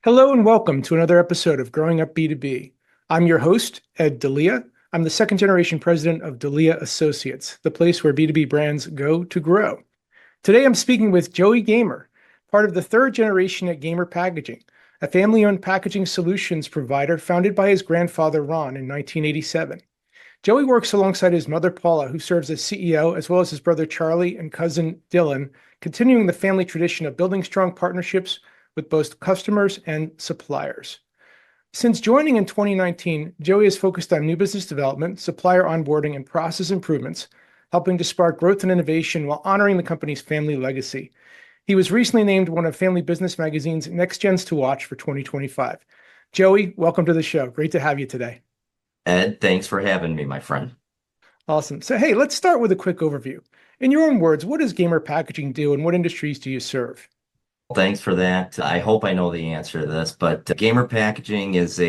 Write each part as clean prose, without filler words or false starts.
Hello and welcome to another episode of Growing Up B2B. I'm your host, Ed Delia. I'm the second generation president of Delia Associates, the place where B2B brands go to grow. Today I'm speaking with Joey Gamer, part of the third generation at Gamer Packaging, a family-owned packaging solutions provider founded by his grandfather Ron in 1987. Joey works alongside his mother Paula, who serves as CEO, as well as his brother Charlie and cousin Dylan, continuing the family tradition of building strong partnerships with both customers and suppliers. Since joining in 2019, Joey has focused on new business development, supplier onboarding, and process improvements, helping to spark growth and innovation while honoring the company's family legacy. He was recently named one of Family Business Magazine's Next Gens to Watch for 2025. Joey, welcome to the show. Great to have you today. Ed, thanks for having me, my friend. Awesome. So, hey, let's start with a quick overview. In your own words, what does Gamer Packaging do and what industries do you serve? Thanks for that. I hope I know the answer to this, but Gamer Packaging is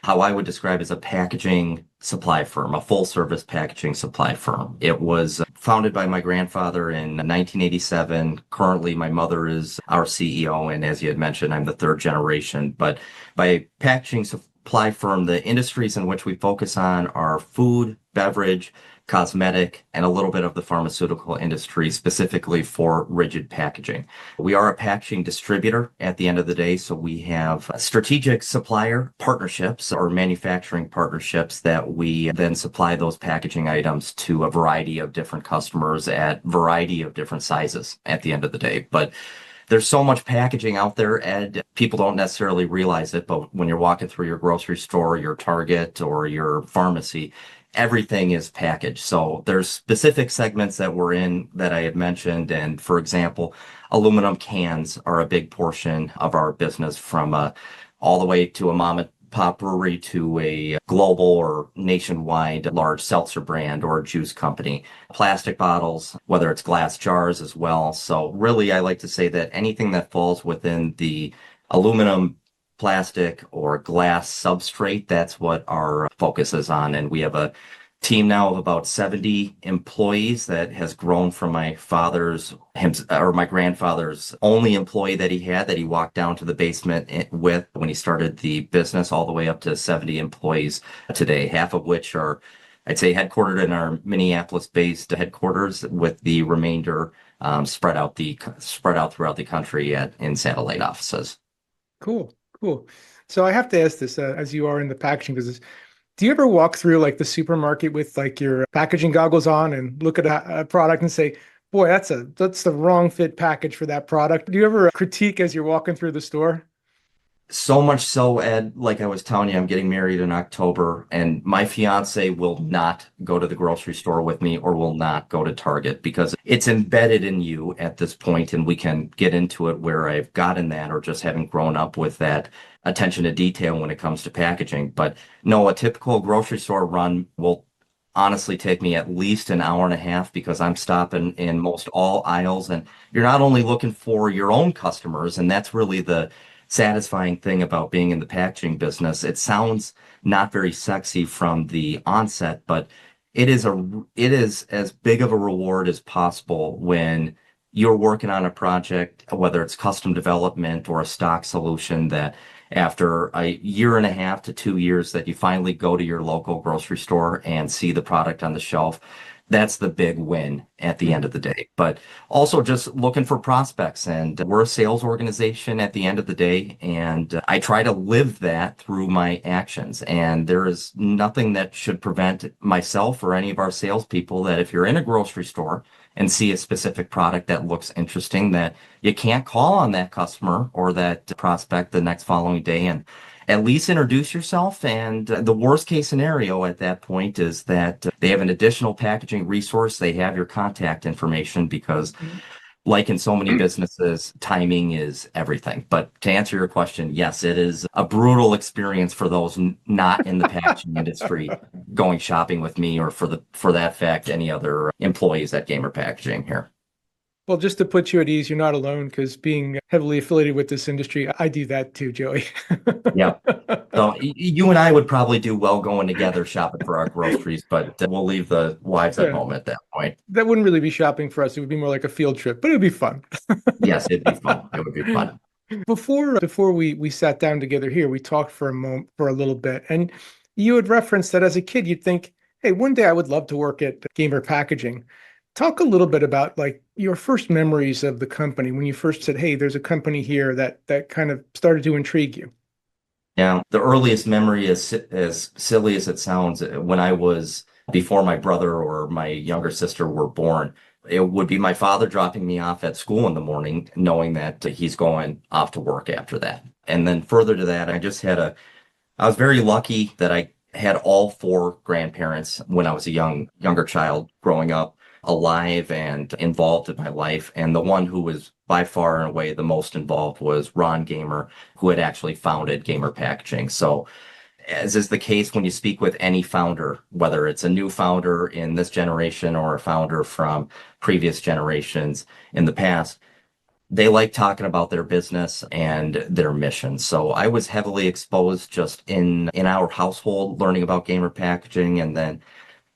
how I would describe as a packaging supply firm, a full service packaging supply firm. It was founded by my grandfather in 1987. Currently, my mother is our CEO, and as you had mentioned, I'm the third generation. But by packaging supply firm, the industries in which we focus on are food, beverage, cosmetic, and a little bit of the pharmaceutical industry, specifically for rigid packaging. We are a packaging distributor at the end of the day, so we have strategic supplier partnerships or manufacturing partnerships that we then supply those packaging items to a variety of different customers at variety of different sizes at the end of the day. But there's so much packaging out there, Ed. People don't necessarily realize it, but when you're walking through your grocery store, your Target, or your pharmacy, everything is packaged. So there's specific segments that we're in that I had mentioned. And for example, aluminum cans are a big portion of our business, from all the way to a mom and pop brewery to a global or nationwide large seltzer brand or juice company. Plastic bottles, whether it's glass jars as well. So really, I like to say that anything that falls within the aluminum, plastic, or glass substrate, that's what our focus is on. And we have a team now of about 70 employees that has grown from my grandfather's only employee that he walked down to the basement with when he started the business, all the way up to 70 employees today, half of which are, I'd say, headquartered in our Minneapolis-based headquarters, with the remainder spread out throughout the country in satellite offices. Cool. Cool. So I have to ask this, as you are in the packaging business, do you ever walk through like the supermarket with like your packaging goggles on and look at a product and say, boy, that's the wrong fit package for that product? Do you ever critique as you're walking through the store? So much so, Ed, like I was telling you, I'm getting married in October, and my fiance will not go to the grocery store with me or will not go to Target because it's embedded in you at this point, and we can get into it where I've gotten that or just haven't grown up with that attention to detail when it comes to packaging. But no, a typical grocery store run will honestly take me at least an hour and a half because I'm stopping in most all aisles, and you're not only looking for your own customers, and that's really the satisfying thing about being in the packaging business. It sounds not very sexy from the onset, but it is as big of a reward as possible when you're working on a project, whether it's custom development or a stock solution, that after a year and a half to 2 years that you finally go to your local grocery store and see the product on the shelf. That's the big win at the end of the day. But also just looking for prospects. And we're a sales organization at the end of the day. And I try to live that through my actions. And there is nothing that should prevent myself or any of our salespeople that if you're in a grocery store and see a specific product that looks interesting, that you can't call on that customer or that prospect the next following day and at least introduce yourself. And the worst case scenario at that point is that they have an additional packaging resource. They have your contact information because, like in so many businesses, timing is everything. But to answer your question, yes, it is a brutal experience for those not in the packaging industry going shopping with me, or for that fact, any other employees at Gamer Packaging here. Well, just to put you at ease, you're not alone, because being heavily affiliated with this industry, I do that too, Joey. Yeah. So you and I would probably do well going together shopping for our groceries, but we'll leave the wives at Yeah, home at that point. that wouldn't really be shopping for us. It would be more like a field trip, but it would be fun. Yes, it'd be fun. It would be fun. Before we sat down together here, we talked for a moment for a little bit, and you had referenced that as a kid, you'd think, hey, one day I would love to work at Gamer Packaging. Talk a little bit about like your first memories of the company when you first said, hey, there's a company here that kind of started to intrigue you. Now, the earliest memory, as silly as it sounds, when I was before my brother or my younger sister were born, it would be my father dropping me off at school in the morning, knowing that he's going off to work after that. And then further to that, I was very lucky that I had all four grandparents when I was a younger child growing up, alive and involved in my life. And the one who was by far and away the most involved was Ron Gamer, who had actually founded Gamer Packaging. So, as is the case when you speak with any founder, whether it's a new founder in this generation or a founder from previous generations in the past, they like talking about their business and their mission. So I was heavily exposed just in our household, learning about gamer packaging and then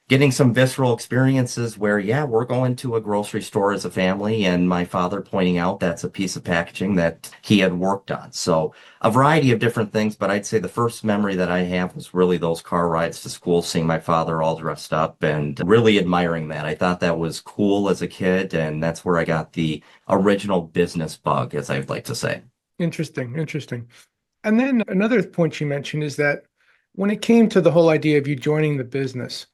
getting some visceral experiences where, yeah, we're going to a grocery store as a family, and my father pointing out that's a piece of packaging that he had worked on. So a variety of different things, but I'd say the first memory that I have was really those car rides to school, seeing my father all dressed up and really admiring that. I thought that was cool as a kid, and that's where I got the original business bug, as I'd like to say. Interesting, interesting. And then another point you mentioned is that when it came to the whole idea of you joining the business,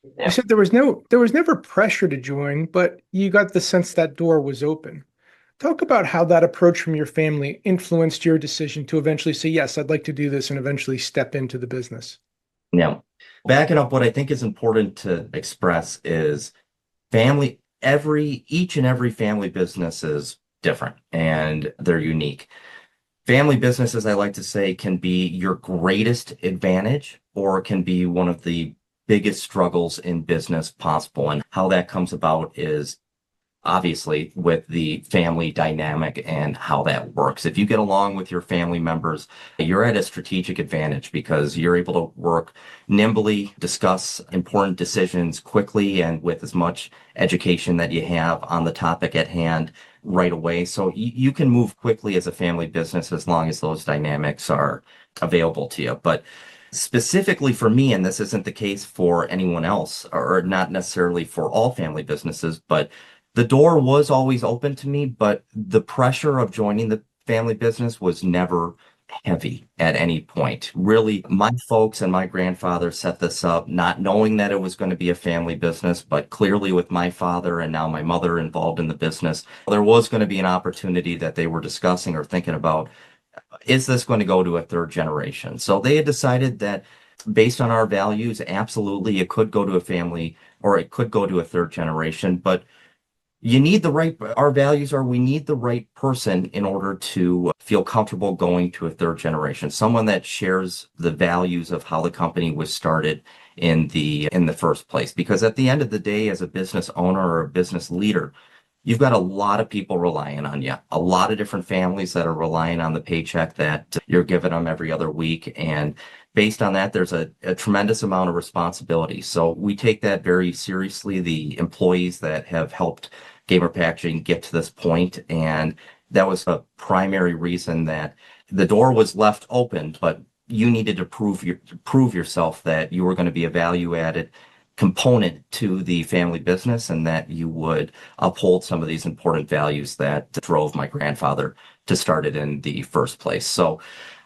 you Yeah. said there was never pressure to join, but you got the sense that door was open. Talk about how that approach from your family influenced your decision to eventually say, yes, I'd like to do this and eventually step into the business. Now, backing up, what I think is important to express is each and every family business is different and they're unique. Family businesses, I like to say, can be your greatest advantage or can be one of the biggest struggles in business possible. And how that comes about is obviously with the family dynamic and how that works. If you get along with your family members, you're at a strategic advantage because you're able to work nimbly, discuss important decisions quickly, and with as much education that you have on the topic at hand right away. So you can move quickly as a family business as long as those dynamics are available to you. But specifically for me, and this isn't the case for anyone else, or not necessarily for all family businesses, but the door was always open to me, but the pressure of joining the family business was never heavy at any point. Really, my folks and my grandfather set this up, not knowing that it was going to be a family business, but clearly with my father and now my mother involved in the business, there was going to be an opportunity that they were discussing or thinking about. Is this going to go to a third generation? So they had decided that based on our values, absolutely, it could go to a family or it could go to a third generation, but our values are we need the right person in order to feel comfortable going to a third generation, someone that shares the values of how the company was started in the first place. Because at the end of the day, as a business owner or a business leader, you've got a lot of people relying on you, a lot of different families that are relying on the paycheck that you're giving them every other week. And based on that, there's a tremendous amount of responsibility. So we take that very seriously, the employees that have helped Gamer Packaging get to this point. And that was a primary reason that the door was left open, but you needed to prove yourself that you were going to be a value added component to the family business and that you would uphold some of these important values that drove my grandfather to start it in the first place. So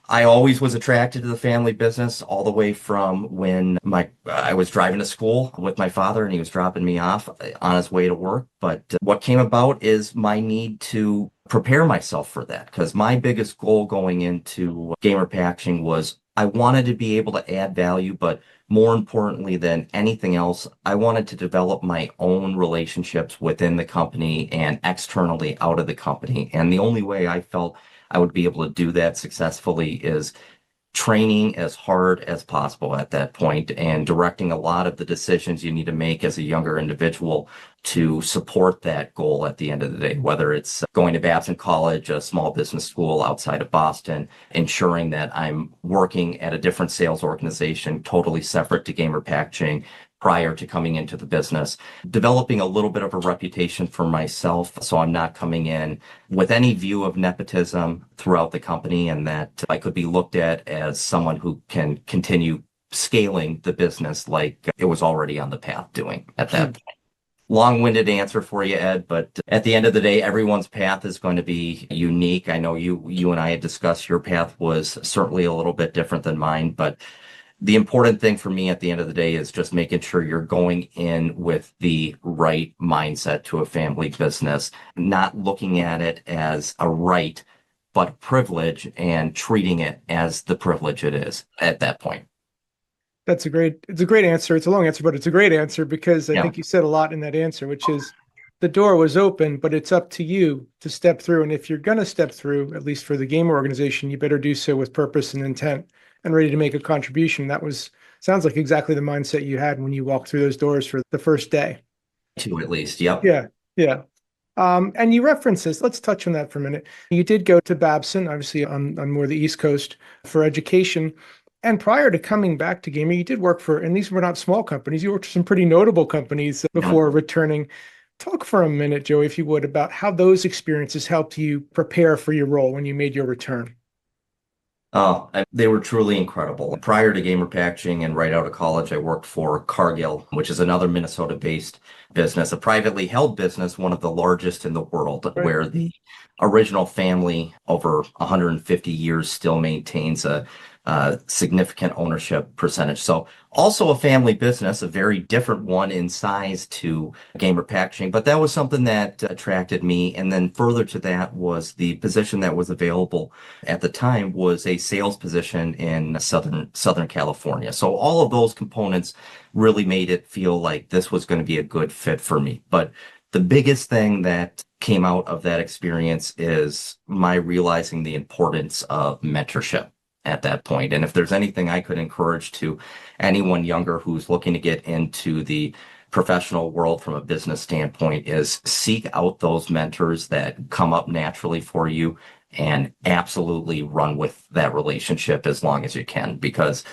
I always was attracted to the family business all the way from when I was driving to school with my father and he was dropping me off on his way to work. But what came about is my need to prepare myself for that because my biggest goal going into gamer packaging was I wanted to be able to add value, but more importantly than anything else, I wanted to develop my own relationships within the company and externally out of the company. And the only way I felt I would be able to do that successfully is training as hard as possible at that point and directing a lot of the decisions you need to make as a younger individual to support that goal at the end of the day, whether it's going to Babson College, a small business school outside of Boston, ensuring that I'm working at a different sales organization, totally separate to Gamer Packaging, prior to coming into the business, developing a little bit of a reputation for myself. So I'm not coming in with any view of nepotism throughout the company, and that I could be looked at as someone who can continue scaling the business like it was already on the path doing at that point. Long-winded answer for you, Ed, but at the end of the day, everyone's path is going to be unique. I know you and I had discussed your path was certainly a little bit different than mine, but the important thing for me at the end of the day is just making sure you're going in with the right mindset to a family business, not looking at it as a right, but privilege, and treating it as the privilege it is at that point. It's a great answer. It's a long answer, but it's a great answer because I Yeah, think you said a lot in that answer, which is the door was open, but it's up to you to step through. And if you're going to step through, at least for the gamer organization, you better do so with purpose and intent and ready to make a contribution. Sounds like exactly the mindset you had when you walked through those doors for the first day. two at least. Yep. Yeah. Yeah. And you referenced this. Let's touch on that for a minute. You did go to Babson, obviously on more the East Coast for education. And prior to coming back to gaming, you did work for, and these were not small companies, you worked for some pretty notable companies Yeah. before returning. Talk for a minute, Joey, if you would, about how those experiences helped you prepare for your role when you made your return. They were truly incredible. Prior to Gamer Packaging and right out of college, I worked for Cargill, which is another Minnesota-based business, a privately held business, one of the largest in the world, Right. where the original family over 150 years still maintains a significant ownership percentage. So also a family business, a very different one in size to Gamer Packaging, but that was something that attracted me. And then further to that was the position that was available at the time was a sales position in Southern California. So all of those components really made it feel like this was going to be a good fit for me. But the biggest thing that came out of that experience is my realizing the importance of mentorship at that point. And if there's anything I could encourage to anyone younger who's looking to get into the professional world from a business standpoint is seek out those mentors that come up naturally for you and absolutely run with that relationship as long as you can. Because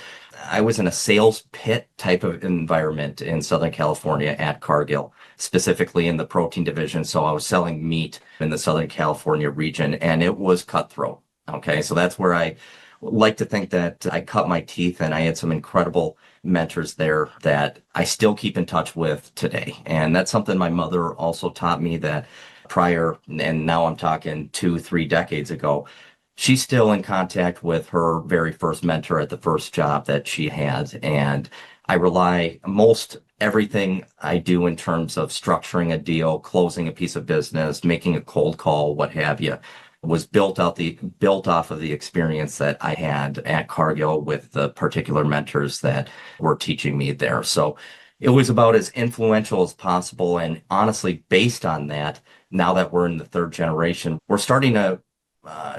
I was in a sales pit type of environment in Southern California at Cargill, specifically in the protein division. So I was selling meat in the Southern California region, and it was cutthroat. Okay, so that's where I like to think that I cut my teeth, and I had some incredible mentors there that I still keep in touch with today. And that's something my mother also taught me, that prior, and now I'm talking 2, 3 decades ago, she's still in contact with her very first mentor at the first job that she had. And I rely most everything I do in terms of structuring a deal, closing a piece of business, making a cold call, what have you, was built off of the experience that I had at Cargill with the particular mentors that were teaching me there. So it was about as influential as possible. And honestly, based on that, now that we're in the third generation, we're starting to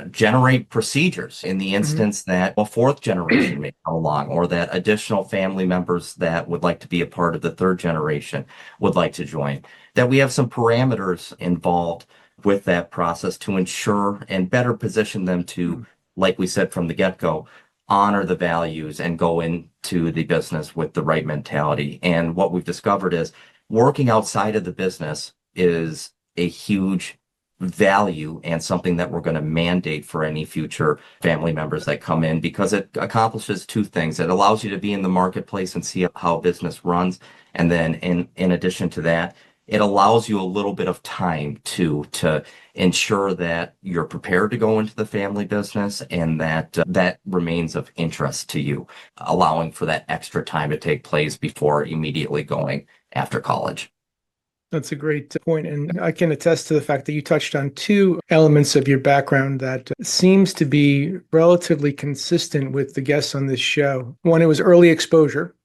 generate procedures in the Mhm. instance that a fourth generation may come along, or that additional family members that would like to be a part of the third generation would like to join, that we have some parameters involved with that process to ensure and better position them to, like we said from the get-go, honor the values and go into the business with the right mentality. And what we've discovered is working outside of the business is a huge value and something that we're going to mandate for any future family members that come in, because it accomplishes two things. It allows you to be in the marketplace and see how business runs. And then in addition to that, it allows you a little bit of time to ensure that you're prepared to go into the family business, and that that remains of interest to you, allowing for that extra time to take place before immediately going after college. That's a great point. And I can attest to the fact that you touched on two elements of your background that seems to be relatively consistent with the guests on this show. One, it was early exposure.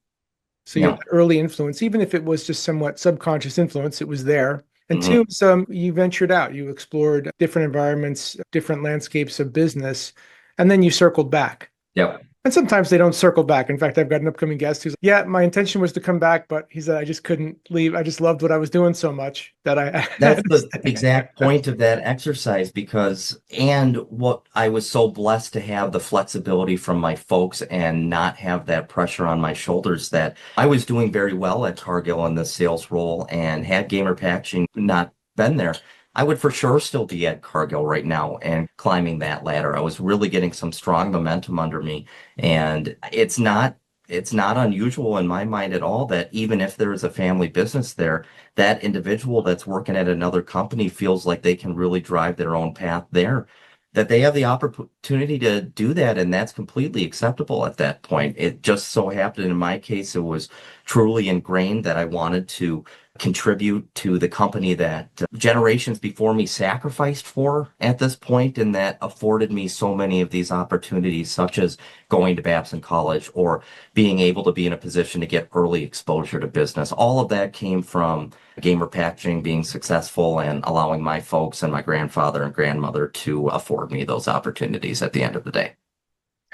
So you had Yeah. that early influence, even if it was just somewhat subconscious influence, it was there. And Mhm. two, you ventured out, you explored different environments, different landscapes of business, and then you circled back. Yep. And sometimes they don't circle back. In fact, I've got an upcoming guest who's, yeah, my intention was to come back, but he said I just couldn't leave. I just loved what I was doing so much that I That's had to the stay. exact point of that exercise because, and what I was so blessed to have the flexibility from my folks and not have that pressure on my shoulders that I was doing very well at Cargill in the sales role and had Gamer Packaging not been there. I would for sure still be at Cargill right now and climbing that ladder. I was really getting some strong momentum under me, and it's not unusual in my mind at all that even if there is a family business there, that individual that's working at another company feels like they can really drive their own path there, that they have the opportunity to do that, and that's completely acceptable at that point. It just so happened in my case, it was truly ingrained that I wanted to contribute to the company that generations before me sacrificed for at this point, and that afforded me so many of these opportunities, such as going to Babson College or being able to be in a position to get early exposure to business. All of that came from Gamer Packaging being successful and allowing my folks and my grandfather and grandmother to afford me those opportunities at the end of the day.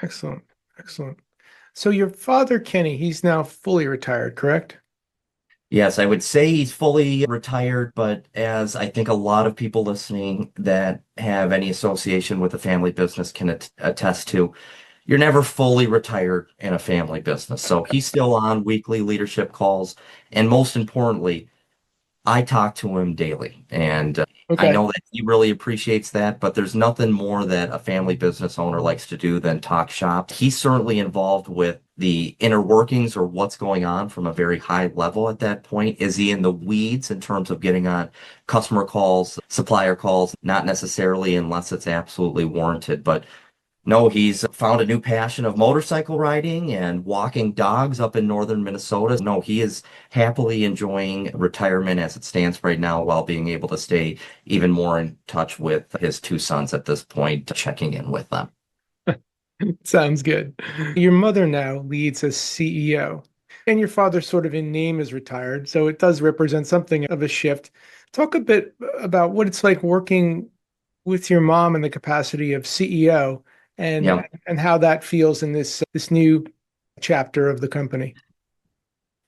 Excellent. Excellent. So your father, Kenny, he's now fully retired, correct? Yes, I would say he's fully retired, but as I think a lot of people listening that have any association with a family business can attest to, you're never fully retired in a family business. So he's still on weekly leadership calls. And most importantly, I talk to him daily, and I Okay. know that he really appreciates that, but there's nothing more that a family business owner likes to do than talk shop. He's certainly involved with the inner workings or what's going on from a very high level at that point. Is he in the weeds in terms of getting on customer calls, supplier calls? Not necessarily unless it's absolutely warranted, but no, he's found a new passion of motorcycle riding and walking dogs up in northern Minnesota. No, he is happily enjoying retirement as it stands right now while being able to stay even more in touch with his two sons at this point, checking in with them. Sounds good. Your mother now leads as CEO, and your father, sort of in name, is retired. So it does represent something of a shift. Talk a bit about what it's like working with your mom in the capacity of CEO and Yeah. and how that feels in this new chapter of the company.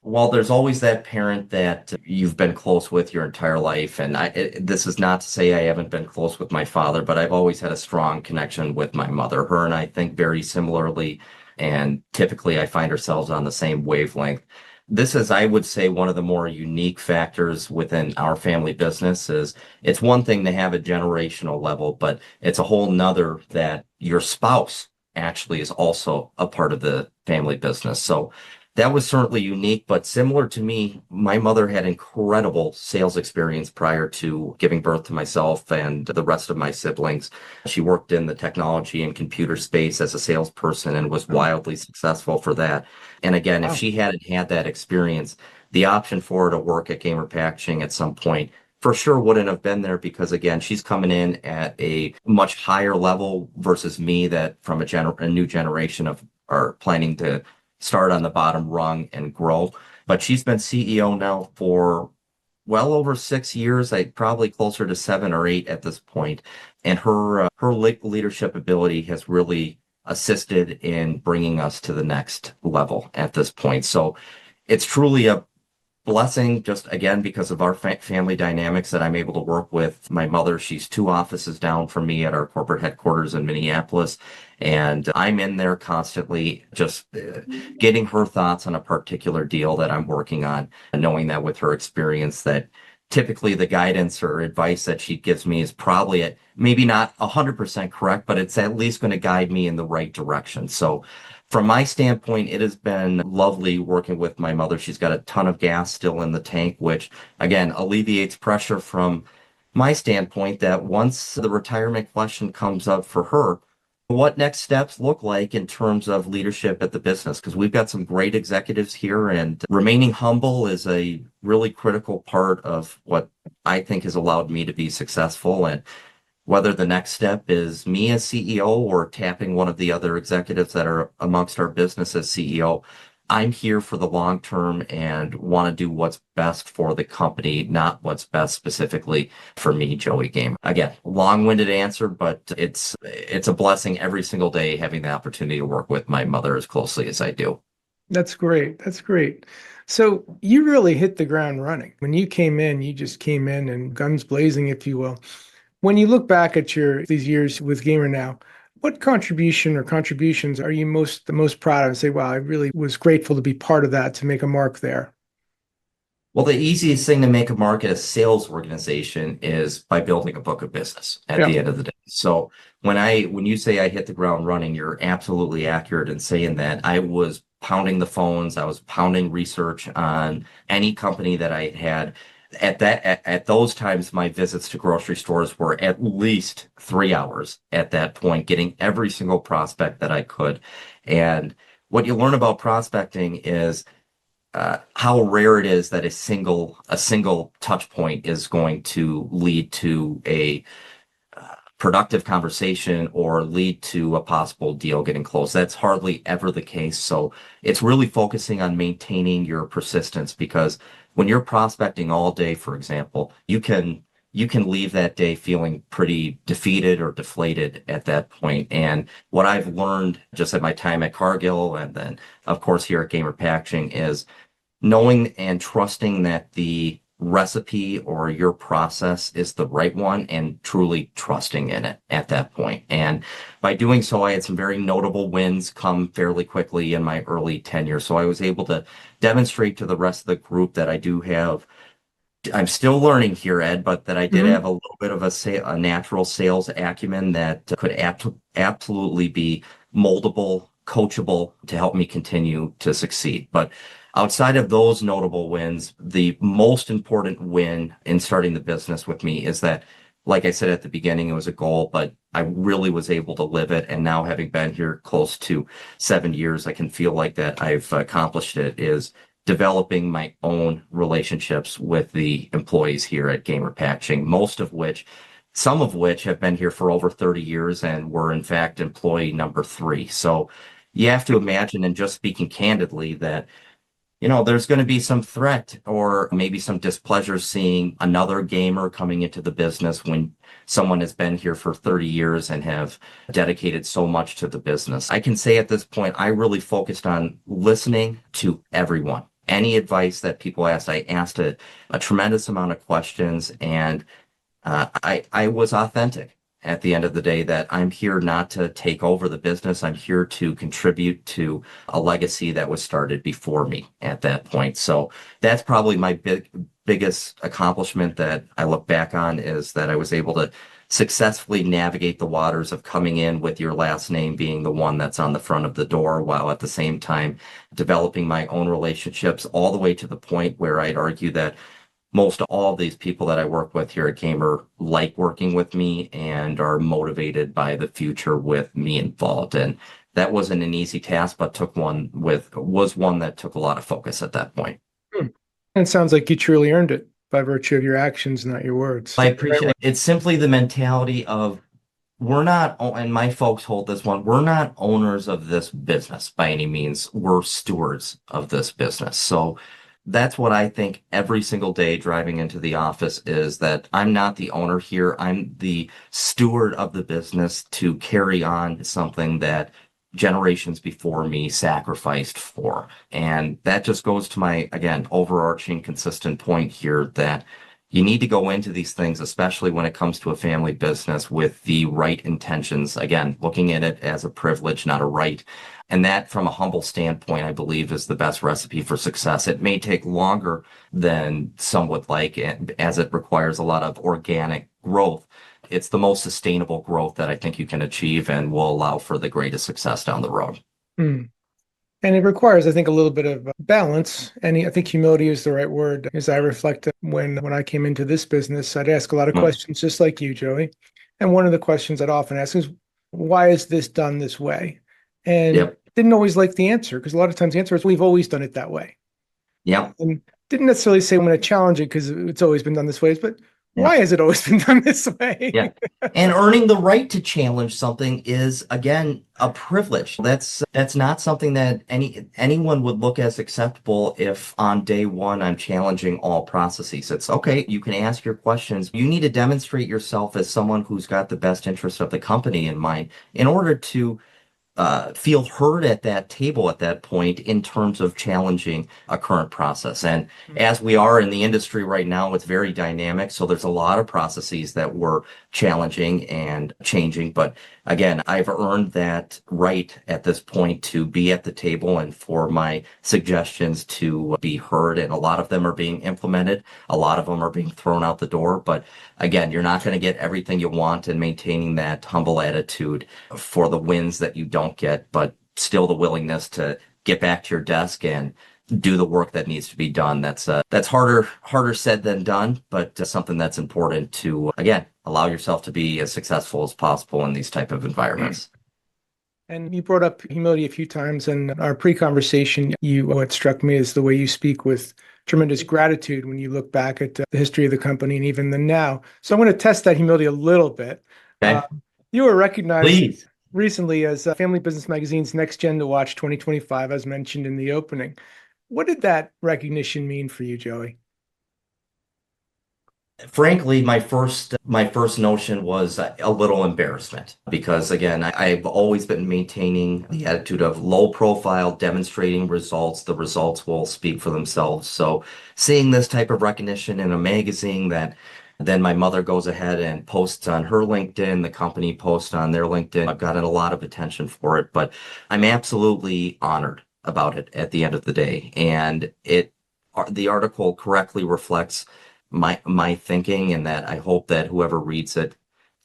Well, there's always that parent that you've been close with your entire life. And this is not to say I haven't been close with my father, but I've always had a strong connection with my mother. Her and I think very similarly. And typically I find ourselves on the same wavelength. This is, I would say, one of the more unique factors within our family business is it's one thing to have a generational level, but it's a whole nother that your spouse actually is also a part of the family business. So that was certainly unique, but similar to me, my mother had incredible sales experience prior to giving birth to myself and the rest of my siblings. She worked in the technology and computer space as a salesperson and was wildly successful for that. And again, if Wow. she hadn't had that experience, the option for her to work at Gamer Packaging at some point for sure wouldn't have been there because again, she's coming in at a much higher level versus me that from a new generation of are planning to start on the bottom rung and grow. But she's been CEO now for well over 6 years, I probably closer to 7 or 8 at this point. And her leadership ability has really assisted in bringing us to the next level at this point. So it's truly a blessing just again because of our family dynamics that I'm able to work with my mother. She's 2 offices down from me at our corporate headquarters in Minneapolis, and I'm in there constantly just getting her thoughts on a particular deal that I'm working on, and knowing that with her experience that typically the guidance or advice that she gives me is probably at maybe not 100% correct, but it's at least going to guide me in the right direction. So from my standpoint, it has been lovely working with my mother. She's got a ton of gas still in the tank, which again alleviates pressure from my standpoint that once the retirement question comes up for her, what next steps look like in terms of leadership at the business? Because we've got some great executives here, and remaining humble is a really critical part of what I think has allowed me to be successful. And whether the next step is me as CEO or tapping one of the other executives that are amongst our business as CEO, I'm here for the long term and want to do what's best for the company, not what's best specifically for me, Joey Gamer. Again, long-winded answer, but it's a blessing every single day having the opportunity to work with my mother as closely as I do. That's great. That's great. So you really hit the ground running. When you came in, you just came in and guns blazing, if you will. When you look back at your these years with Gamer Now, what contribution or contributions are you the most proud of and say, wow, I really was grateful to be part of that to make a mark there? Well, the easiest thing to make a mark at a sales organization is by building a book of business at Yeah. the end of the day. So when you say I hit the ground running, you're absolutely accurate in saying that. I was pounding the phones, I was pounding research on any company that I had. At those times, my visits to grocery stores were at least 3 hours at that point, getting every single prospect that I could. And what you learn about prospecting is how rare it is that a single touch point is going to lead to a productive conversation or lead to a possible deal getting closed. That's hardly ever the case. So it's really focusing on maintaining your persistence because when you're prospecting all day, for example, you can leave that day feeling pretty defeated or deflated at that point. And what I've learned just at my time at Cargill and then of course here at Gamer Packaging is knowing and trusting that the recipe or your process is the right one and truly trusting in it at that point. And by doing so, I had some very notable wins come fairly quickly in my early tenure. So I was able to demonstrate to the rest of the group that I do have. I'm still learning here, Ed, but that I did Hmm. have a little bit of a natural sales acumen that could absolutely be moldable, coachable to help me continue to succeed. But outside of those notable wins, the most important win in starting the business with me is that, like I said at the beginning, it was a goal, but I really was able to live it. And now having been here close to 7 years, I can feel like that I've accomplished it is developing my own relationships with the employees here at Gamer Packaging, some of which have been here for over 30 years and were in fact employee number 3. So you have to imagine, and just speaking candidly, that there's going to be some threat or maybe some displeasure seeing another gamer coming into the business when someone has been here for 30 years and have dedicated so much to the business. I can say at this point, I really focused on listening to everyone. Any advice that people asked, I asked a tremendous amount of questions, and I was authentic at the end of the day that I'm here not to take over the business. I'm here to contribute to a legacy that was started before me at that point. So that's probably my biggest accomplishment that I look back on is that I was able to successfully navigate the waters of coming in with your last name being the one that's on the front of the door, while at the same time developing my own relationships all the way to the point where I'd argue that most all of these people that I work with here at Gamer like working with me and are motivated by the future with me involved. And that wasn't an easy task, but was one that took a lot of focus at that point. Hmm. And it sounds like you truly earned it by virtue of your actions, not your words. I That's the right appreciate way. it. It's simply the mentality of and my folks hold this one, we're not owners of this business by any means. We're stewards of this business. So that's what I think every single day driving into the office is that I'm not the owner here. I'm the steward of the business to carry on something that generations before me sacrificed for. And that just goes to my, again, overarching consistent point here that you need to go into these things, especially when it comes to a family business, with the right intentions. Again, looking at it as a privilege, not a right. And that, from a humble standpoint, I believe is the best recipe for success. It may take longer than some would like, as it requires a lot of organic growth. It's the most sustainable growth that I think you can achieve and will allow for the greatest success down the road. Hmm. And it requires, I think, a little bit of balance. And I think humility is the right word. As I reflect when I came into this business, I'd ask a lot of Mm. questions just like you, Joey. And one of the questions I'd often ask is, why is this done this way? And Yep. didn't always like the answer because a lot of times the answer is, we've always done it that way. Yep. And didn't necessarily say I'm going to challenge it because it's always been done this way, but Yeah. Why has it always been done this Yeah. way? And earning the right to challenge something is again a privilege. That's not something that anyone would look as acceptable if on day one I'm challenging all processes. It's okay, you can ask your questions. You need to demonstrate yourself as someone who's got the best interest of the company in mind in order to feel heard at that table at that point in terms of challenging a current process. And as we are in the industry right now, it's very dynamic. So there's a lot of processes that we're challenging and changing. But again, I've earned that right at this point to be at the table and for my suggestions to be heard. And a lot of them are being implemented. A lot of them are being thrown out the door. But again, you're not going to get everything you want, and maintaining that humble attitude for the wins that you don't get, but still the willingness to get back to your desk and do the work that needs to be done. That's harder said than done, but something that's important to again allow yourself to be as successful as possible in these type of environments. And you brought up humility a few times in our pre-conversation. What struck me is the way you speak with tremendous gratitude when you look back at the history of the company and even the now. So I'm going to test that humility a little bit. Uh, Okay, you were recognized please. recently as Family Business Magazine's Next Gen to Watch 2025, as mentioned in the opening. What did that recognition mean for you, Joey? Frankly, my first notion was a little embarrassment because again, I've always been maintaining the attitude of low profile, demonstrating results. The results will speak for themselves. So seeing this type of recognition in a magazine that then my mother goes ahead and posts on her LinkedIn, the company posts on their LinkedIn. I've gotten a lot of attention for it, but I'm absolutely honored about it at the end of the day. And the article correctly reflects my thinking, and that I hope that whoever reads it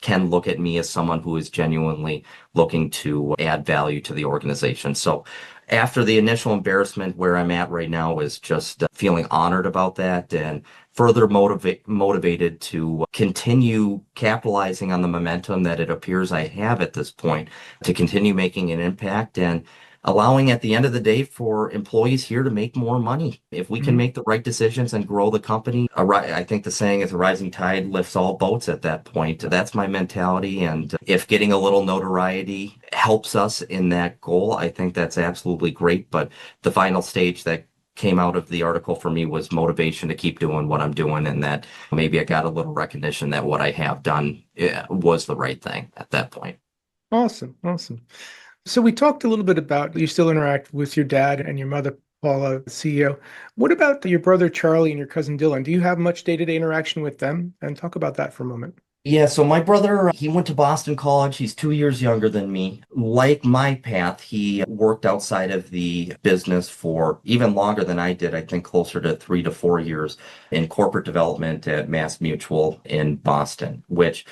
can look at me as someone who is genuinely looking to add value to the organization. So after the initial embarrassment, where I'm at right now is just feeling honored about that and further motivated to continue capitalizing on the momentum that it appears I have at this point to continue making an impact and allowing at the end of the day for employees here to make more money. If we can Mhm. make the right decisions and grow the company, I think the saying is a rising tide lifts all boats at that point. That's my mentality. And if getting a little notoriety helps us in that goal, I think that's absolutely great. But the final stage that came out of the article for me was motivation to keep doing what I'm doing, and that maybe I got a little recognition that what I have done was the right thing at that point. Awesome. Awesome. So we talked a little bit about you still interact with your dad and your mother, Paula, CEO. What about your brother Charlie and your cousin Dylan? Do you have much day-to-day interaction with them? And talk about that for a moment. Yeah, so my brother, he went to Boston College. He's 2 years younger than me. Like my path, he worked outside of the business for even longer than I did. I think closer to 3 to 4 years in corporate development at Mass Mutual in Boston, which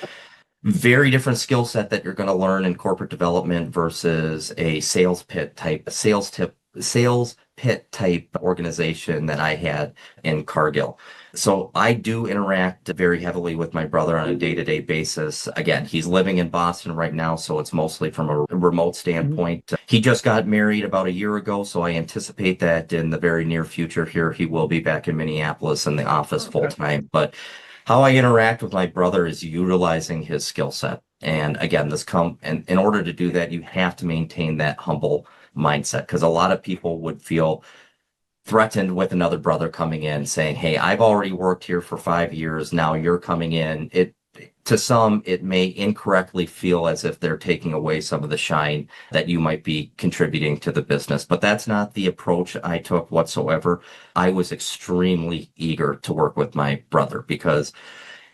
very different skill set that you're going to learn in corporate development versus a sales pit type organization that I had in Cargill. So I do interact very heavily with my brother on a day-to-day basis. Again, he's living in Boston right now, so it's mostly from a remote Mhm. standpoint. He just got married about a year ago, so I anticipate that in the very near future here, he will be back in Minneapolis in the office full Okay. time. But how I interact with my brother is utilizing his skill set. And again, and in order to do that, you have to maintain that humble mindset because a lot of people would feel threatened with another brother coming in saying, "Hey, I've already worked here for 5 years. Now you're coming in." To some, it may incorrectly feel as if they're taking away some of the shine that you might be contributing to the business. But that's not the approach I took whatsoever. I was extremely eager to work with my brother because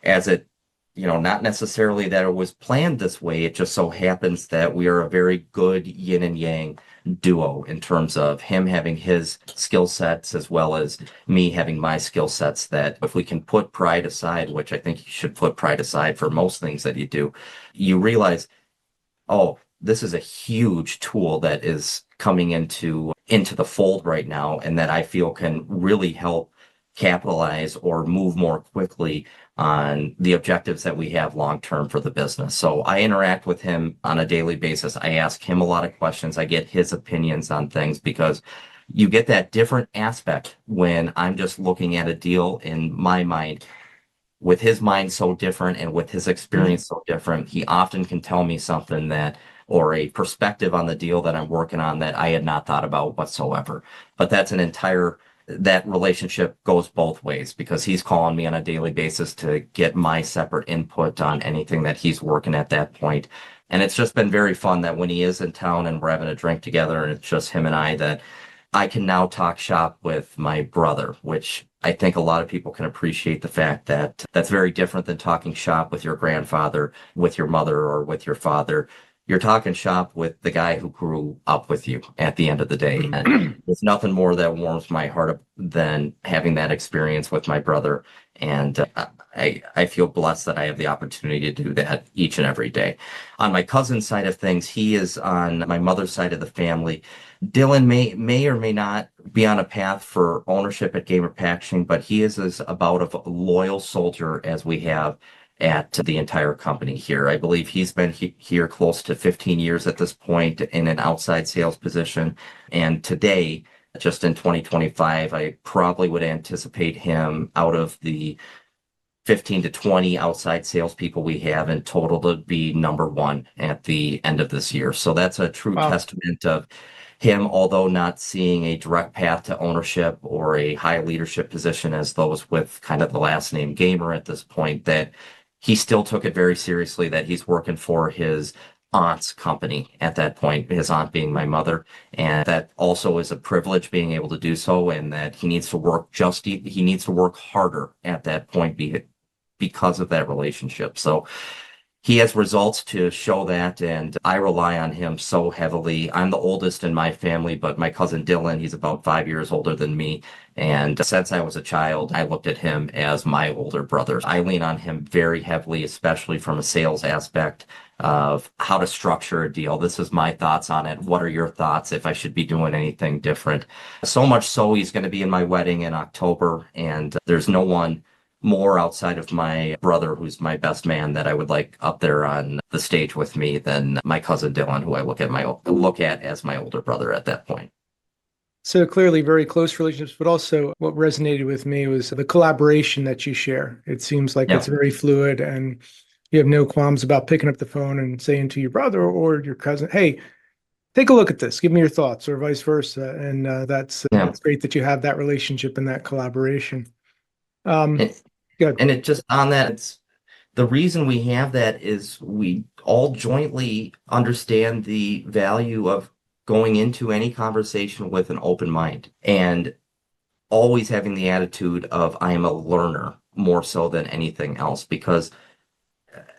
as it, not necessarily that it was planned this way. It just so happens that we are a very good yin and yang duo in terms of him having his skill sets as well as me having my skill sets, that if we can put pride aside, which I think you should put pride aside for most things that you do, you realize, oh, this is a huge tool that is coming into the fold right now, and that I feel can really help capitalize or move more quickly on the objectives that we have long term for the business. So I interact with him on a daily basis. I ask him a lot of questions. I get his opinions on things because you get that different aspect when I'm just looking at a deal in my mind. with his mind so different and with his experience so different, he often can tell me something that, or a perspective on the deal that I'm working on that I had not thought about whatsoever. But that relationship goes both ways because he's calling me on a daily basis to get my separate input on anything that he's working at that point. And it's just been very fun that when he is in town and we're having a drink together and it's just him and I, that I can now talk shop with my brother, which I think a lot of people can appreciate the fact that that's very different than talking shop with your grandfather, with your mother, or with your father. You're talking shop with the guy who grew up with you at the end of the day. And there's nothing more that warms my heart than having that experience with my brother. And I feel blessed that I have the opportunity to do that each and every day. On my cousin's side of things, he is on my mother's side of the family. Dylan may or may not be on a path for ownership at Gamer Packaging, but he is as about of a loyal soldier as we have at the entire company here. I believe he's been here close to 15 years at this point in an outside sales position. And today, just in 2025, I probably would anticipate him out of the 15 to 20 outside salespeople we have in total to be number one at the end of this year. So that's a true Wow. testament of him, although not seeing a direct path to ownership or a high leadership position as those with kind of the last name Gamer at this point, that he still took it very seriously, that he's working for his aunt's company at that point, his aunt being my mother. And that also is a privilege being able to do so, and that he needs to he needs to work harder at that point because of that relationship. So he has results to show that, and I rely on him so heavily. I'm the oldest in my family, but my cousin Dylan, he's about 5 years older than me. And since I was a child, I looked at him as my older brother. I lean on him very heavily, especially from a sales aspect of how to structure a deal. This is my thoughts on it. What are your thoughts if I should be doing anything different? So much so, he's going to be in my wedding in October, and there's no one more outside of my brother, who's my best man, that I would like up there on the stage with me than my cousin Dylan, who I look at as my older brother at that point. So clearly very close relationships, but also what resonated with me was the collaboration that you share. It seems like it's Yeah, very fluid and you have no qualms about picking up the phone and saying to your brother or your cousin, "Hey, take a look at this. Give me your thoughts," or vice versa. And yeah. that's great that you have that relationship and that collaboration. Um, And, Good. and it just on that, it's the reason we have that is we all jointly understand the value of going into any conversation with an open mind and always having the attitude of I am a learner more so than anything else, because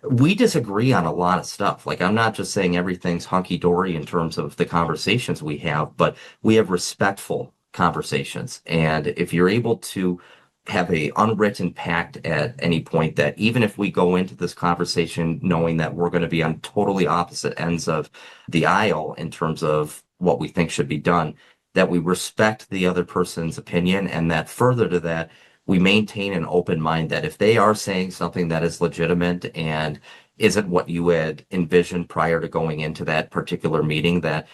we disagree on a lot of stuff. Like, I'm not just saying everything's hunky-dory in terms of the conversations we have, but we have respectful conversations. And if you're able to have a unwritten pact at any point that even if we go into this conversation knowing that we're going to be on totally opposite ends of the aisle in terms of what we think should be done, that we respect the other person's opinion, and that further to that, we maintain an open mind that if they are saying something that is legitimate and isn't what you had envisioned prior to going into that particular meeting, that,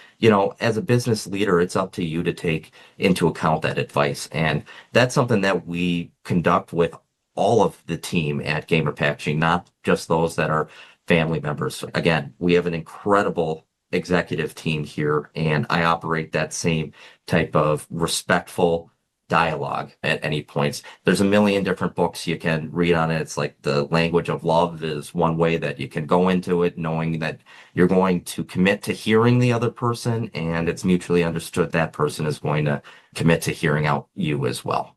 as a business leader, it's up to you to take into account that advice. And that's something that we conduct with all of the team at Gamer Packaging, not just those that are family members. Again, we have an incredible executive team here, and I operate that same type of respectful dialogue at any points. There's a million different books you can read on it. It's like the language of love is one way that you can go into it, knowing that you're going to commit to hearing the other person, and it's mutually understood that person is going to commit to hearing out you as well.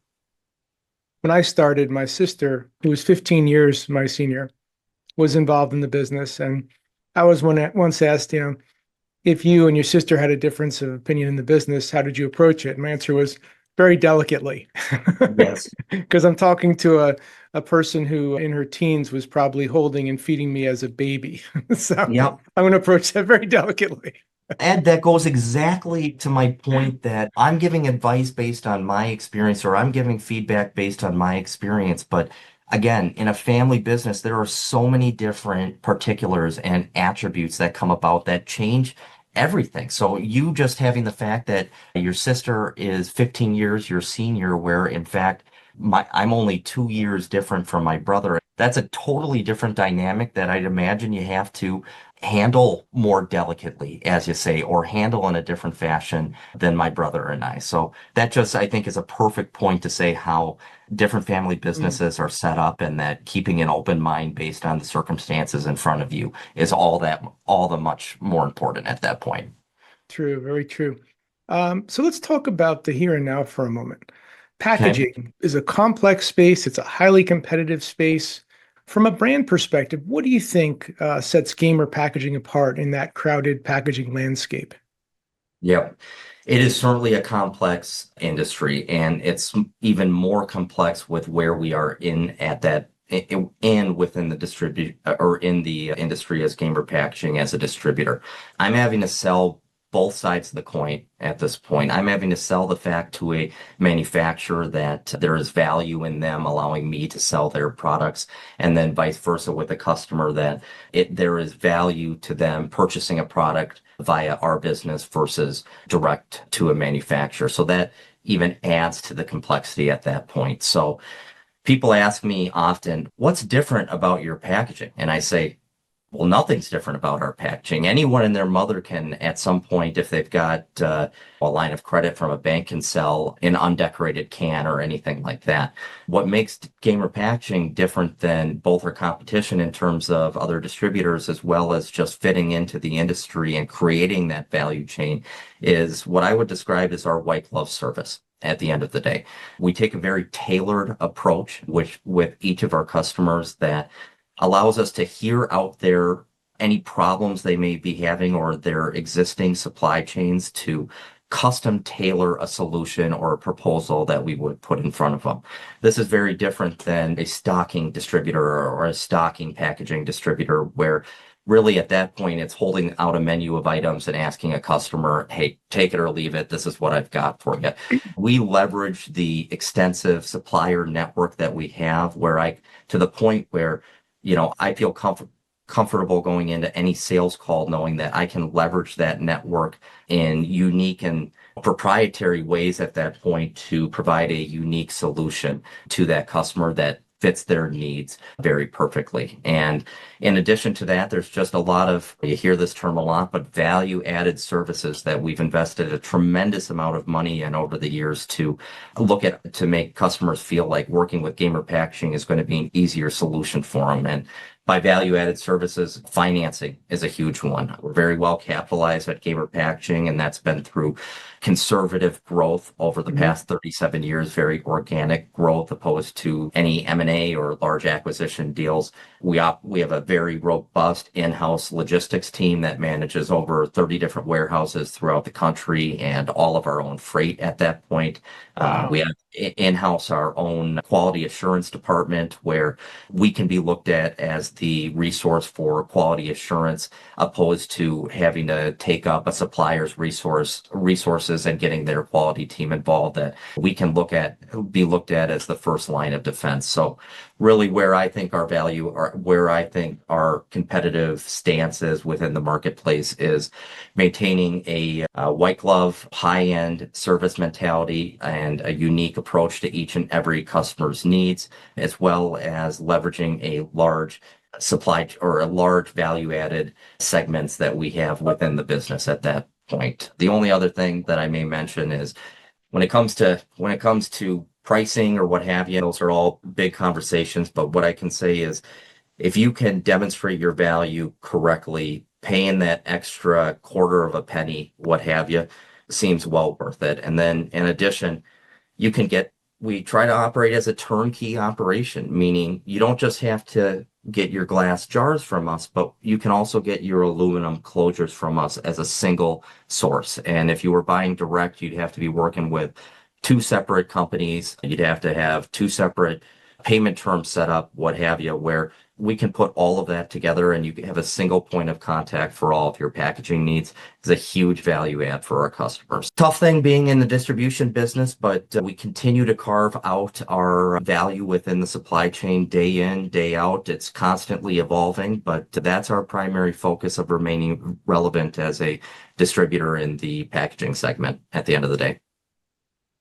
When I started, my sister, who was 15 years my senior, was involved in the business. And I was once asked, if you and your sister had a difference of opinion in the business, how did you approach it? And my answer was very delicately, Yes. because I'm talking to a person who in her teens was probably holding and feeding me as a baby. So Yep. I'm going to approach that very delicately. Ed, that goes exactly to my point that I'm giving advice based on my experience, or I'm giving feedback based on my experience. But again, in a family business, there are so many different particulars and attributes that come about that change everything. So you just having the fact that your sister is 15 years your senior, where in fact I'm only 2 years different from my brother. That's a totally different dynamic that I'd imagine you have to handle more delicately, as you say, or handle in a different fashion than my brother and I. So that just, I think, is a perfect point to say how different family Mm, businesses are set up, and that keeping an open mind based on the circumstances in front of you is all the much more important at that point. true, very true. So let's talk about the here and now for a moment. Okay. Packaging is a complex space. It's a highly competitive space. From a brand perspective, what do you think sets gamer packaging apart in that crowded packaging landscape? Yep. It is certainly a complex industry, and it's even more complex with where we are in at that and within the distribute or in the industry as gamer packaging as a distributor. I'm having to sell both sides of the coin at this point. I'm having to sell the fact to a manufacturer that there is value in them allowing me to sell their products, and then vice versa with a customer that there is value to them purchasing a product via our business versus direct to a manufacturer. So that even adds to the complexity at that point. So people ask me often, what's different about your packaging? And I say, well, nothing's different about our packaging. Anyone and their mother can, at some point, if they've got a line of credit from a bank, can sell an undecorated can or anything like that. What makes gamer packaging different than both our competition in terms of other distributors, as well as just fitting into the industry and creating that value chain, is what I would describe as our white glove service. At the end of the day, we take a very tailored approach with each of our customers that allows us to hear out their any problems they may be having or their existing supply chains to custom tailor a solution or a proposal that we would put in front of them. This is very different than a stocking distributor or a stocking packaging distributor, where really at that point it's holding out a menu of items and asking a customer, hey, take it or leave it. This is what I've got for you. We leverage the extensive supplier network that we have, to the point where I feel comfortable going into any sales call knowing that I can leverage that network in unique and proprietary ways at that point to provide a unique solution to that customer that fits their needs very perfectly. And in addition to that, there's just a lot of, you hear this term a lot, but value added services that we've invested a tremendous amount of money in over the years to make customers feel like working with gamer packaging is going to be an easier solution for them. And by value added services, financing is a huge one. We're very well capitalized at gamer packaging, and that's been through conservative growth over the Mhm. past 37 years, very organic growth opposed to any M&A or large acquisition deals. We have a very robust in-house logistics team that manages over 30 different warehouses throughout the country and all of our own freight at that point. We Wow. have in-house our own quality assurance department, where we can be looked at as the resource for quality assurance, opposed to having to take up a supplier's resources and getting their quality team involved. That we can be looked at as the first line of defense. So really where I think our value or where I think our competitive stance is within the marketplace is maintaining a white glove, high-end service mentality and a unique approach to each and every customer's needs, as well as leveraging a large supply or a large value-added segments that we have within the business at that point. The only other thing that I may mention is when it comes to pricing or what have you, those are all big conversations. But what I can say is if you can demonstrate your value correctly, paying that extra quarter of a penny, what have you, seems well worth it. And then in addition, you can get, we try to operate as a turnkey operation, meaning you don't just have to get your glass jars from us, but you can also get your aluminum closures from us as a single source. And if you were buying direct, you'd have to be working with two separate companies. You'd have to have two separate payment terms set up, what have you, where we can put all of that together and you can have a single point of contact for all of your packaging needs. Is a huge value add for our customers. Tough thing being in the distribution business, but we continue to carve out our value within the supply chain day in, day out. It's constantly evolving, but that's our primary focus of remaining relevant as a distributor in the packaging segment at the end of the day.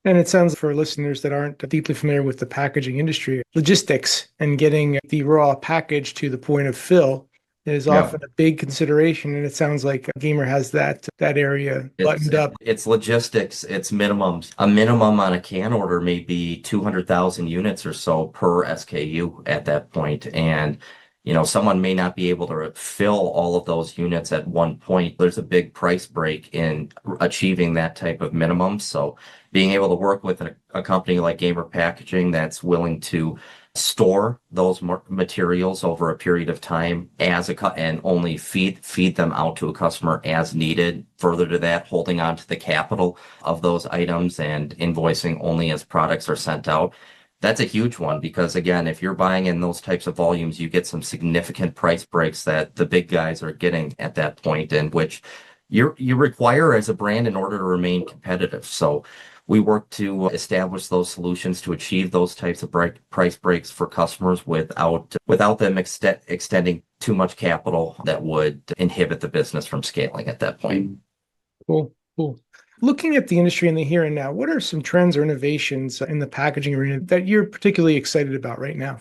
And it sounds for listeners that aren't deeply familiar with the packaging industry, logistics and getting the raw package to the point of fill is Yeah. often a big consideration. And it sounds like Gamer has that area It's buttoned up. it's logistics, it's minimums. A minimum on a can order may be 200,000 units or so per SKU at that point. And someone may not be able to fill all of those units at one point. There's a big price break in achieving that type of minimum. So being able to work with a company like Gamer Packaging that's willing to store those materials over a period of time and only feed them out to a customer as needed. Further to that, holding on to the capital of those items and invoicing only as products are sent out. That's a huge one because again, if you're buying in those types of volumes, you get some significant price breaks that the big guys are getting at that point, in which you require as a brand in order to remain competitive. So we work to establish those solutions to achieve those types of price breaks for customers without them extending too much capital that would inhibit the business from scaling at that point. Cool, cool. Looking at the industry in the here and now, what are some trends or innovations in the packaging arena that you're particularly excited about right now?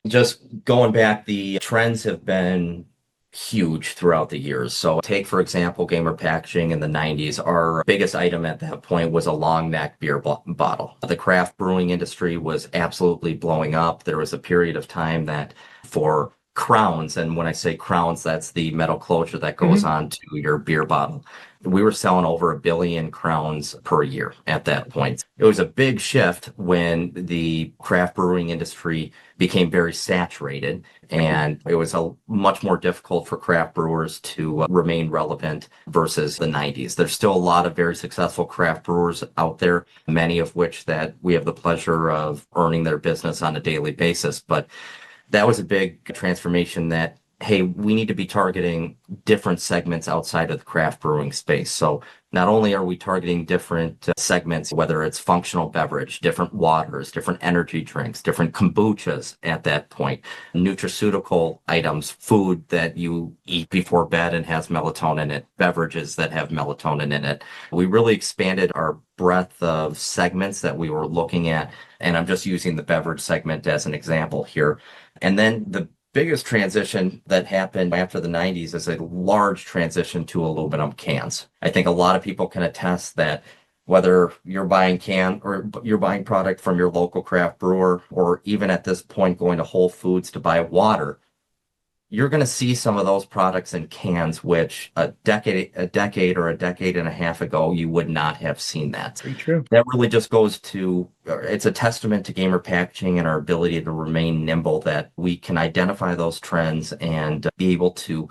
Just going back, the trends have been huge throughout the years. So take, for example, Gamer Packaging in the 90s. Our biggest item at that point was a long neck beer bottle. The craft brewing industry was absolutely blowing up. There was a period of time that for crowns, and when I say crowns, that's the metal closure that goes on to your beer bottle. We were selling over 1 billion crowns per year at that point. It was a big shift when the craft brewing industry became very saturated, and it was much more difficult for craft brewers to remain relevant versus the 90s. There's still a lot of very successful craft brewers out there, many of which that we have the pleasure of earning their business on a daily basis. But that was a big transformation that, hey, we need to be targeting different segments outside of the craft brewing space. So not only are we targeting different segments, whether it's functional beverage, different waters, different energy drinks, different kombuchas at that point, nutraceutical items, food that you eat before bed and has melatonin in it, beverages that have melatonin in it. We really expanded our breadth of segments that we were looking at. And I'm just using the beverage segment as an example here. And then the biggest transition that happened after the 90s is a large transition to aluminum cans. I think a lot of people can attest that whether you're buying product from your local craft brewer, or even at this point going to Whole Foods to buy water, you're going to see some of those products in cans, which a decade or a decade and a half ago, you would not have seen that. Very true. That really just it's a testament to Gamer Packaging and our ability to remain nimble, that we can identify those trends and be able to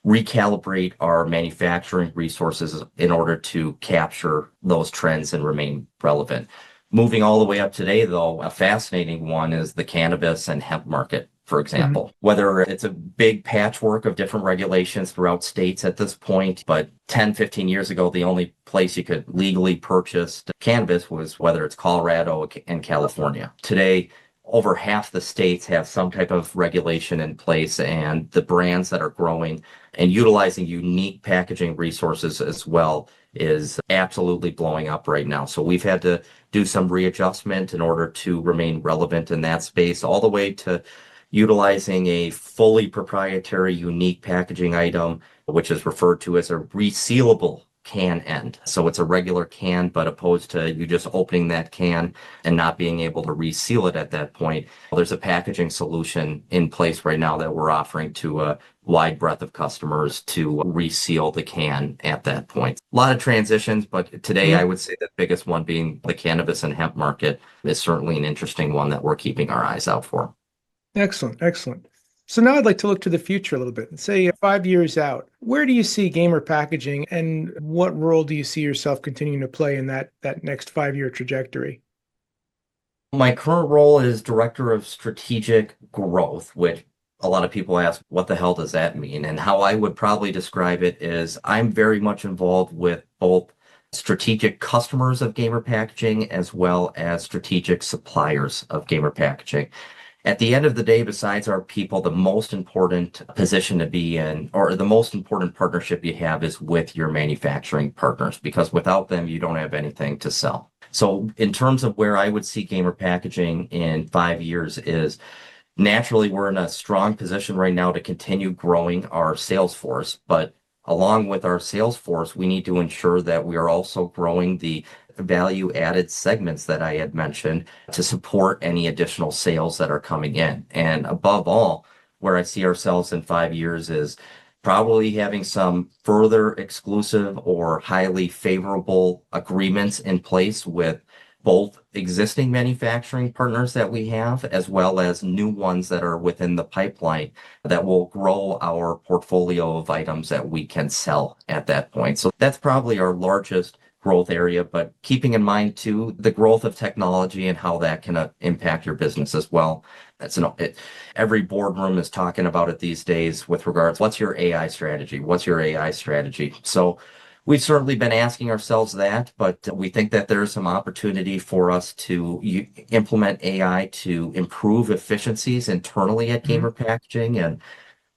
recalibrate our manufacturing resources in order to capture those trends and remain relevant. Moving all the way up today, though, a fascinating one is the cannabis and hemp market, for example. Whether it's a big patchwork of different regulations throughout states at this point, but 10, 15 years ago, the only place you could legally purchase cannabis was whether it's Colorado and California. Today, over half the states have some type of regulation in place, and the brands that are growing and utilizing unique packaging resources as well is absolutely blowing up right now. So we've had to do some readjustment in order to remain relevant in that space, all the way to utilizing a fully proprietary, unique packaging item, which is referred to as a resealable can end. So it's a regular can, but opposed to you just opening that can and not being able to reseal it at that point, there's a packaging solution in place right now that we're offering to a wide breadth of customers to reseal the can at that point. A lot of transitions, but today I would say the biggest one being the cannabis and hemp market is certainly an interesting one that we're keeping our eyes out for. Excellent, excellent. So now I'd like to look to the future a little bit. Say 5 years out, where do you see Gamer Packaging, and what role do you see yourself continuing to play in that next 5-year trajectory? My current role is Director of Strategic Growth, which a lot of people ask, what the hell does that mean? And how I would probably describe it is I'm very much involved with both strategic customers of Gamer Packaging as well as strategic suppliers of Gamer Packaging. At the end of the day, besides our people, the most important position to be in, or the most important partnership you have, is with your manufacturing partners, because without them, you don't have anything to sell. So in terms of where I would see gamer packaging in 5 years is naturally, we're in a strong position right now to continue growing our sales force, but along with our sales force, we need to ensure that we are also growing the value added segments that I had mentioned to support any additional sales that are coming in. And above all, where I see ourselves in 5 years is probably having some further exclusive or highly favorable agreements in place with both existing manufacturing partners that we have, as well as new ones that are within the pipeline that will grow our portfolio of items that we can sell at that point. So that's probably our largest growth area, but keeping in mind too the growth of technology and how that can impact your business as well. Every boardroom is talking about it these days with regards, what's your AI strategy? What's your AI strategy? So we've certainly been asking ourselves that, but we think that there's some opportunity for us to implement AI to improve efficiencies internally at Gamer Packaging. And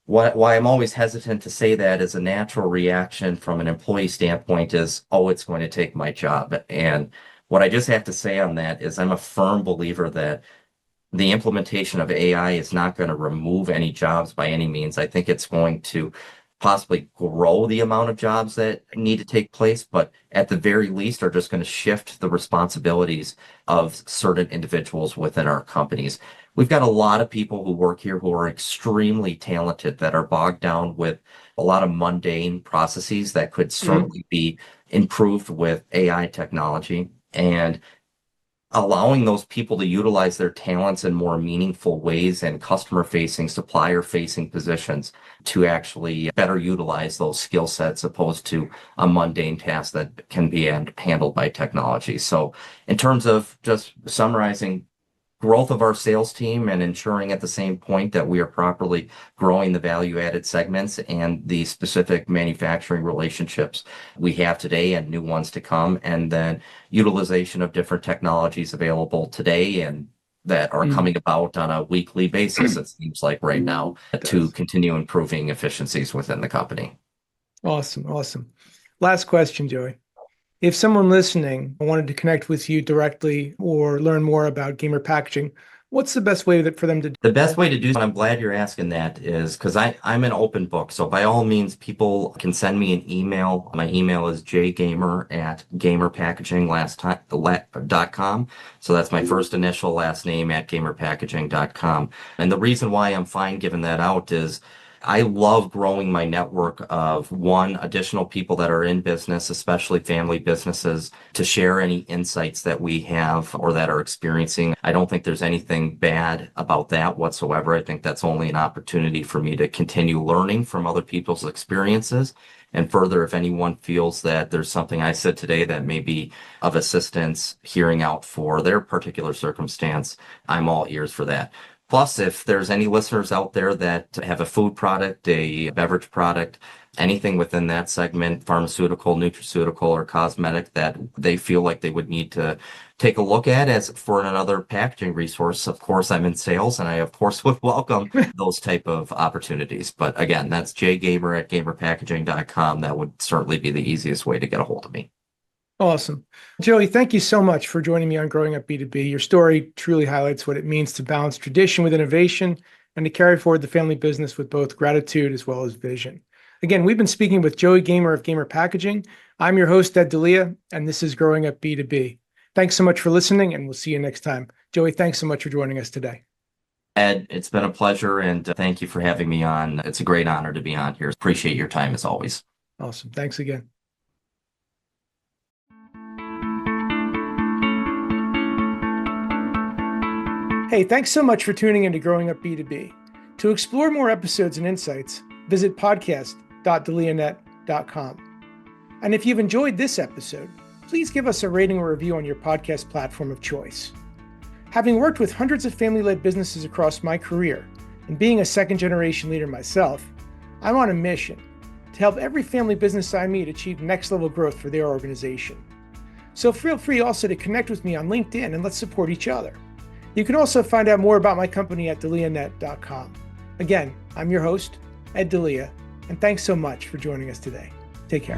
why I'm always hesitant to say that is a natural reaction from an employee standpoint is, oh, it's going to take my job. And what I just have to say on that is I'm a firm believer that the implementation of AI is not going to remove any jobs by any means. I think it's going to possibly grow the amount of jobs that need to take place, but at the very least are just going to shift the responsibilities of certain individuals within our companies. We've got a lot of people who work here who are extremely talented that are bogged down with a lot of mundane processes that could certainly be improved with AI technology. And allowing those people to utilize their talents in more meaningful ways and customer-facing, supplier-facing positions to actually better utilize those skill sets opposed to a mundane task that can be handled by technology. So in terms of just summarizing, growth of our sales team and ensuring at the same point that we are properly growing the value-added segments and the specific manufacturing relationships we have today and new ones to come, and then utilization of different technologies available today and that are coming about on a weekly basis, it seems like right now, to continue improving efficiencies within the company. Awesome. Awesome. Last question, Joey. If someone listening wanted to connect with you directly or learn more about Gamer Packaging, what's the best way for them to do? The best way to do so, I'm glad you're asking that, is because I'm an open book. So by all means, people can send me an email. My email is jgamer@gamerpackaging.com. So that's my first initial last name at gamerpackaging.com. And the reason why I'm fine giving that out is I love growing my network of additional people that are in business, especially family businesses, to share any insights that we have or that are experiencing. I don't think there's anything bad about that whatsoever. I think that's only an opportunity for me to continue learning from other people's experiences. And further, if anyone feels that there's something I said today that may be of assistance hearing out for their particular circumstance, I'm all ears for that. Plus, if there's any listeners out there that have a food product, a beverage product, anything within that segment, pharmaceutical, nutraceutical, or cosmetic, that they feel like they would need to take a look at as for another packaging resource, of course, I'm in sales, and I, of course, would welcome those type of opportunities. But again, that's jgamer@gamerpackaging.com. That would certainly be the easiest way to get a hold of me. Awesome. Joey, thank you so much for joining me on Growing Up B2B. Your story truly highlights what it means to balance tradition with innovation and to carry forward the family business with both gratitude as well as vision. Again, we've been speaking with Joey Gamer of Gamer Packaging. I'm your host, Ed Delia, and this is Growing Up B2B. Thanks so much for listening, and we'll see you next time. Joey, thanks so much for joining us today. Ed, it's been a pleasure, and thank you for having me on. It's a great honor to be on here. Appreciate your time as always. Awesome. Thanks again. Hey, thanks so much for tuning into Growing Up B2B. To explore more episodes and insights, visit podcast.delianet.com. And if you've enjoyed this episode, please give us a rating or review on your podcast platform of choice. Having worked with hundreds of family-led businesses across my career, and being a second-generation leader myself, I'm on a mission to help every family business I meet achieve next-level growth for their organization. So feel free also to connect with me on LinkedIn and let's support each other. You can also find out more about my company at delianet.com. Again, I'm your host, Ed Delia, and thanks so much for joining us today. Take care.